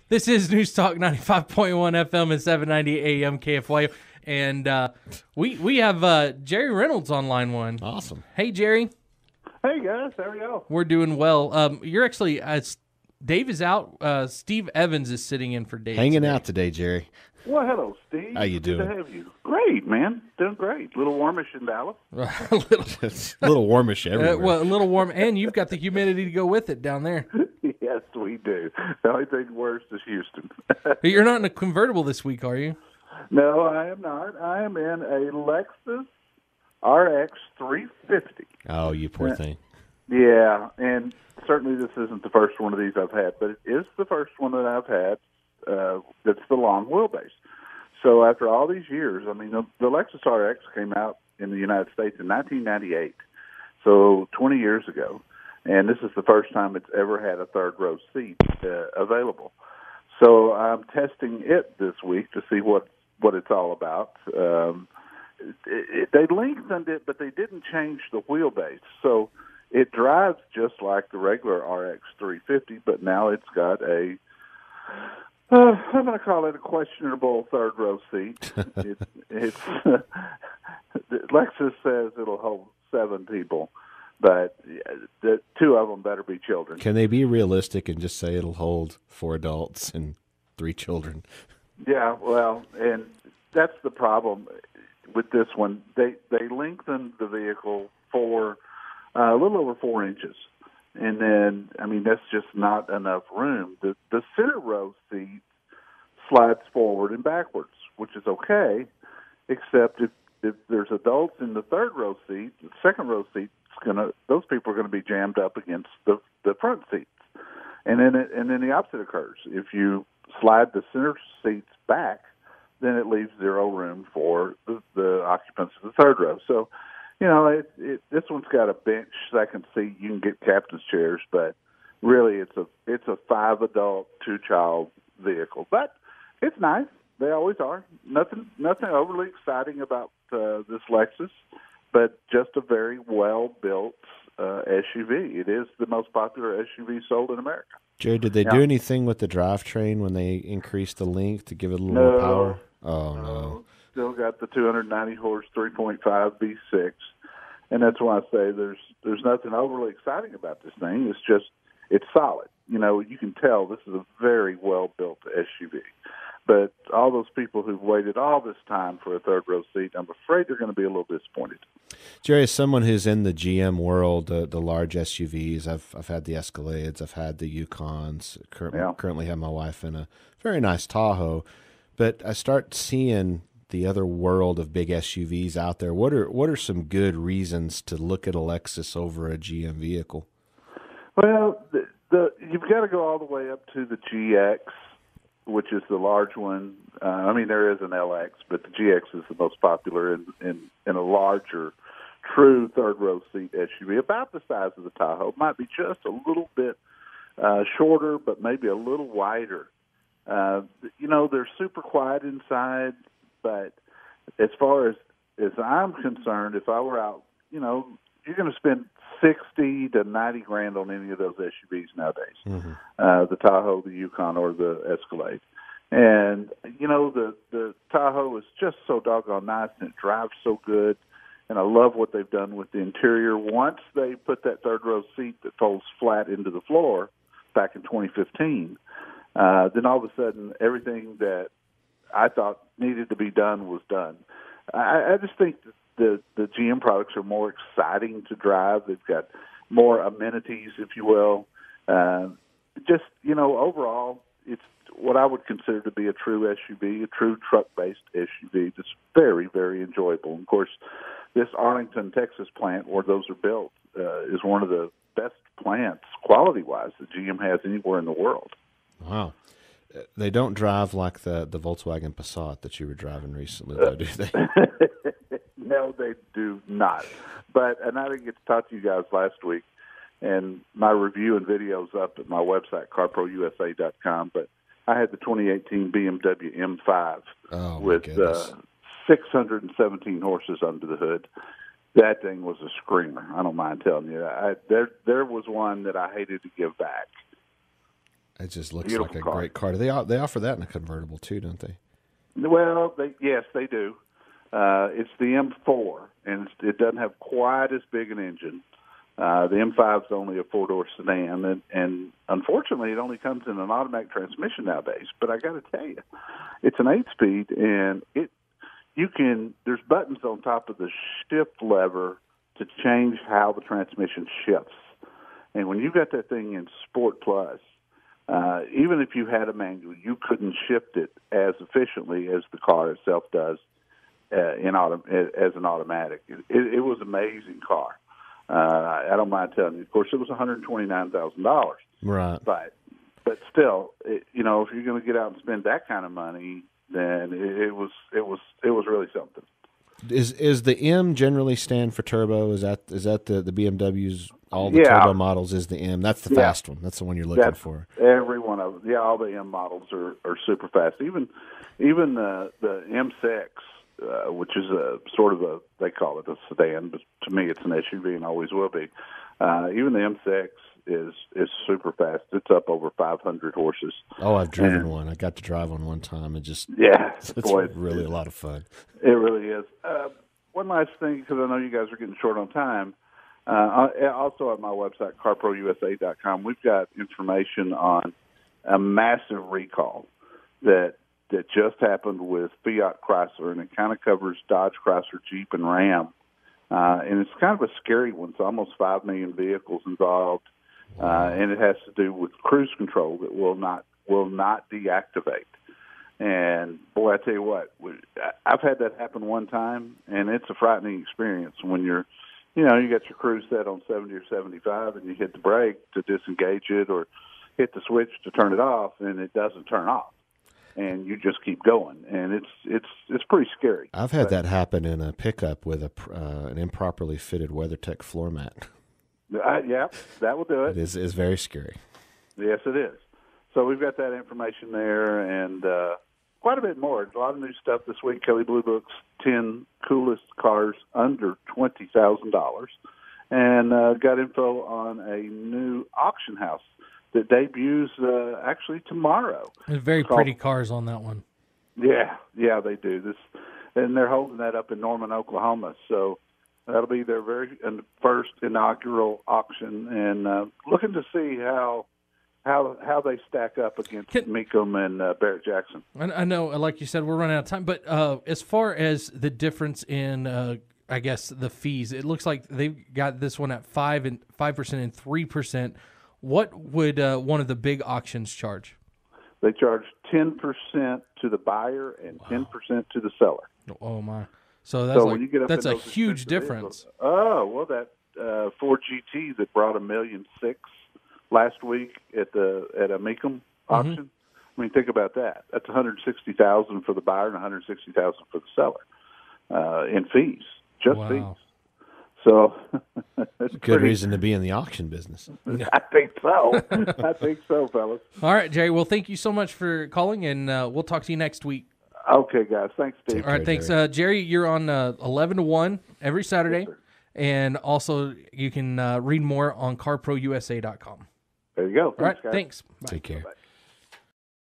This is News Talk 95.1 FM and 790 AM KFYO. And we have Jerry Reynolds on line one. Awesome. Hey, Jerry. Hey, guys. How are y'all? We're doing well. You're actually, Dave is out. Steve Evans is sitting in for Dave. Hanging out today, Jerry. Well, hello, Steve. How you doing? Good to have you. Great, man. Doing great. A little warmish in Dallas. It's a little warmish everywhere. Well, a little warm, and you've got the humidity to go with it down there. Yes, we do. The only thing worse is Houston. You're not in a convertible this week, are you? No, I am not. I am in a Lexus Rx 350. Oh, you poor thing. Yeah, and certainly this isn't the first one of these I've had, but it is the first one that I've had that's the long wheelbase. So after all these years, I mean, the Lexus RX came out in the United States in 1998, so 20 years ago, and this is the first time it's ever had a third row seat available. So I'm testing it this week to see what it's all about. They lengthened it, but they didn't change the wheelbase. So it drives just like the regular RX 350, but now it's got a, I'm going to call it a questionable third row seat. It's Lexus says it'll hold 7 people, but the 2 of them better be children. Can they be realistic and just say it'll hold 4 adults and 3 children? Yeah, well, and that's the problem with this one. They lengthened the vehicle for a little over 4 inches. And then, I mean, that's just not enough room. The center row seat slides forward and backwards, which is okay, except if there's adults in the third row seat, the second row seat, those people are going to be jammed up against the front seats. And then the opposite occurs. If you slide the center seats back, then it leaves 0 room for the occupants of the third row. So, you know, this one's got a bench second seat. You can get captain's chairs, but really it's a 5-adult, 2-child vehicle. But it's nice. They always are. Nothing overly exciting about this Lexus, but just a very well-built SUV. It is the most popular SUV sold in America. Jerry, did they do anything with the drivetrain when they increased the length to give it a little more power? Oh, no. Still got the 290 horse 3.5 V6, and that's why I say there's nothing overly exciting about this thing. It's solid. You know, you can tell this is a very well built SUV. But all those people who've waited all this time for a third row seat, I'm afraid they're going to be a little disappointed. Jerry, as someone who's in the GM world, the large SUVs, I've had the Escalades, I've had the Yukons. Currently have my wife in a very nice Tahoe. But I start seeing the other world of big SUVs out there. What are some good reasons to look at a Lexus over a GM vehicle? Well, you've got to go all the way up to the GX, which is the large one. I mean, there is an LX, but the GX is the most popular in a larger, true third-row seat SUV, about the size of the Tahoe. Might be just a little bit shorter, but maybe a little wider. You know, they're super quiet inside, but as far as I'm concerned, if I were out, you know, you're going to spend $60,000 to $90,000 on any of those SUVs nowadays. Mm-hmm. The Tahoe, the Yukon, or the Escalade. And, you know, the Tahoe is just so doggone nice, and it drives so good. And I love what they've done with the interior. Once they put that third-row seat that folds flat into the floor back in 2015, then all of a sudden everything that I thought needed to be done was done. I just think that the GM products are more exciting to drive. They've got more amenities, if you will. Just, you know, overall, it's what I would consider to be a true SUV, a true truck-based SUV that's very, very enjoyable. And of course, this Arlington, Texas plant where those are built is one of the best plants, quality-wise, that GM has anywhere in the world. Wow. They don't drive like the Volkswagen Passat that you were driving recently, though, do they? No, they do not. And I didn't get to talk to you guys last week, and my review and video's up at my website, carprousa.com, but I had the 2018 BMW M5 with 617 horses under the hood. That thing was a screamer. I don't mind telling you. There was one that I hated to give back. It just looks Beautiful like a car. great car. They offer that in a convertible too, don't they? Well, yes, they do. It's the M4, and it doesn't have quite as big an engine. The M5 is only a 4-door sedan, and unfortunately, it only comes in an automatic transmission nowadays. But I got to tell you, it's an 8-speed, and there's buttons on top of the shift lever to change how the transmission shifts. And when you got that thing in Sport Plus, even if you had a manual, you couldn't shift it as efficiently as the car itself does as an automatic. It was an amazing car. I don't mind telling you. Of course, it was $129,000. Right. But still, if you're going to get out and spend that kind of money, then it was really something. Is the M generally stand for turbo? Is that the BMWs? All the turbo models is the M. That's the fast one. That's the one you're looking for. Every one of them. Yeah, all the M models are super fast. Even the M6, which is they call it a sedan, but to me it's an SUV and always will be. Even the M6 is super fast. It's up over 500 horses. Oh, I've driven one. I got to drive one time. It's really a lot of fun. It really is. One last thing, because I know you guys are getting short on time. Also at my website, carprousa.com, we've got information on a massive recall that just happened with Fiat Chrysler, and it kind of covers Dodge, Chrysler, Jeep, and Ram. And it's kind of a scary one. It's almost 5 million vehicles involved, and it has to do with cruise control that will not deactivate. And boy, I tell you what, I've had that happen one time, and it's a frightening experience when you got your cruise set on 70 or 75, and you hit the brake to disengage it or hit the switch to turn it off, and it doesn't turn off, and you just keep going, and it's pretty scary. I've had that happen in a pickup with an improperly fitted WeatherTech floor mat. Yeah, that will do it. It is very scary. Yes, it is. So we've got that information there, and quite a bit more. A lot of new stuff this week. Kelley Blue Book's 10 coolest cars under $20,000, and got info on a new auction house that debuts actually tomorrow. Very pretty cars on that one. Yeah, they do. And they're holding that up in Norman, Oklahoma. So that'll be their very first inaugural auction, and looking to see how they stack up against Mecum and Barrett Jackson. I know, like you said, we're running out of time, but as far as the difference in, I guess, the fees, it looks like they've got this one at 5% and 3%. What would one of the big auctions charge? They charge 10% to the buyer and 10% to the seller. Oh my! So that's a huge difference. Vehicles. Oh well, that Ford GT that brought $1.6 million last week at a Mecum auction. I mean, think about that. That's $160,000 for the buyer and $160,000 for the seller in fees, just fees. So that's good reason to be in the auction business. I think so. I think so, fellas. All right, Jerry. Well, thank you so much for calling, and we'll talk to you next week. Okay, guys. Thanks, Steve. All right, thanks, Jerry. You're on 11 to 1 every Saturday, and also you can read more on carprousa.com. There you go. All right, guys. thanks. Bye. Take care. Bye.